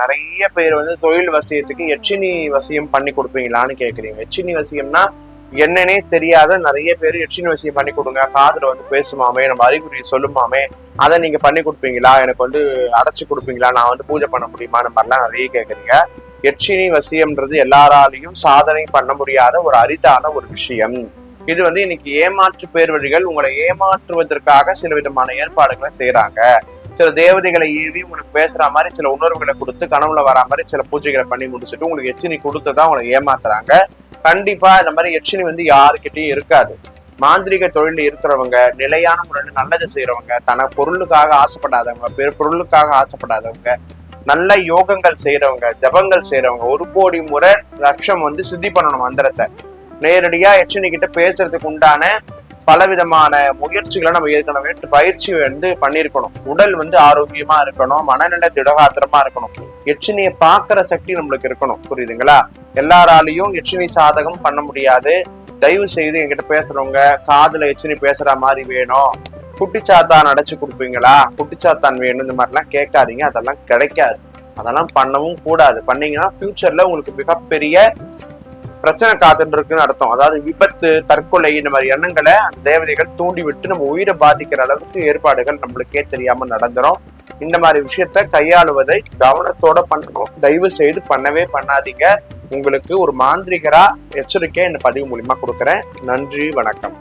நிறைய பேர் தொழில் வசியத்துக்கு எச்சினி வசியம் பண்ணி கொடுப்பீங்களான்னு கேக்குறீங்க. எச்சினி வசியம்னா என்னன்னே தெரியாத நிறைய பேர் எச்சினி வசியம் பண்ணி கொடுங்க, காதுல பேசுமாமே, நம்ம அறிகுறி சொல்லுமாமே, அதை நீங்க பண்ணி கொடுப்பீங்களா, எனக்கு அடைச்சு கொடுப்பீங்களா, நான் பூஜை பண்ண முடியுமா, அந்த மாதிரிலாம் நிறைய கேக்குறீங்க. எச்சினி வசியம்ன்றது எல்லாராலையும் சாதனை பண்ண முடியாத ஒரு அரிதான ஒரு விஷயம். இது இன்னைக்கு ஏமாற்று பேர் வழிகள் உங்களை ஏமாற்றுவதற்காக சில விதமான ஏற்பாடுகளை செய்யறாங்க. சில தேவதைகளை ஏவி உங்களுக்கு பேசுற மாதிரி சில உணர்வுகளை கொடுத்து கனவுல வரா மாதிரி சில பூஜைகளை பண்ணி முடிச்சுட்டு உங்களுக்கு எச்சினி கொடுத்துதான் உங்களை ஏமாத்துறாங்க. கண்டிப்பா இந்த மாதிரி எச்சினி யாருக்கிட்டையும் இருக்காது. மாந்திரிக தொழில் இருக்கிறவங்க, நிலையான முறையில் நல்லது செய்யறவங்க, தன பொருளுக்காக ஆசைப்படாதவங்க, பிற பொருளுக்காக ஆசைப்படாதவங்க, நல்ல யோகங்கள் செய்யறவங்க, ஜபங்கள் செய்யறவங்க, 1 கோடி முறை லட்சம் சித்தி பண்ணணும் மந்திரத்தை. நேரடியா எச்சினி கிட்ட பேசுறதுக்கு உண்டான பலவிதமான முயற்சிகளை நம்ம ஏற்கனவே பயிற்சி பண்ணிருக்கணும். உடல் ஆரோக்கியமா இருக்கணும், மனநிலை திடகாத்திரமா இருக்கணும், எச்சினியை பாக்குற சக்தி நம்மளுக்கு இருக்கணும். புரியுதுங்களா? எல்லாராலையும் எச்சினி சாதகம் பண்ண முடியாது. தயவு செய்து என்கிட்ட பேசுறவங்க காதுல எச்சினி பேசுற மாதிரி வேணும், குட்டிச்சாத்தான் அடைச்சு கொடுப்பீங்களா, குட்டிச்சாத்தான் வேணும், இந்த மாதிரிலாம் கேட்காதீங்க. அதெல்லாம் கிடைக்காது, அதெல்லாம் பண்ணவும் கூடாது. பண்ணீங்கன்னா ஃபியூச்சர்ல உங்களுக்கு மிகப்பெரிய பிரச்சனை காத்துட்டு இருக்குன்னு அர்த்தம். அதாவது விபத்து, தற்கொலை, இந்த மாதிரி எண்ணங்களை அந்த தேவதைகள் தூண்டி விட்டு நம்ம உயிரை பாதிக்கிற அளவுக்கு ஏற்பாடுகள் நம்மளுக்கே தெரியாம நடந்துரும். இந்த மாதிரி விஷயத்த கையாளுவதை கவனத்தோட பண்ணணும். தயவு செய்து பண்ணவே பண்ணாதீங்க. உங்களுக்கு ஒரு மாந்திரிகரா எச்சரிக்கை இந்த பதிவு மூலியமா கொடுக்குறேன். நன்றி, வணக்கம்.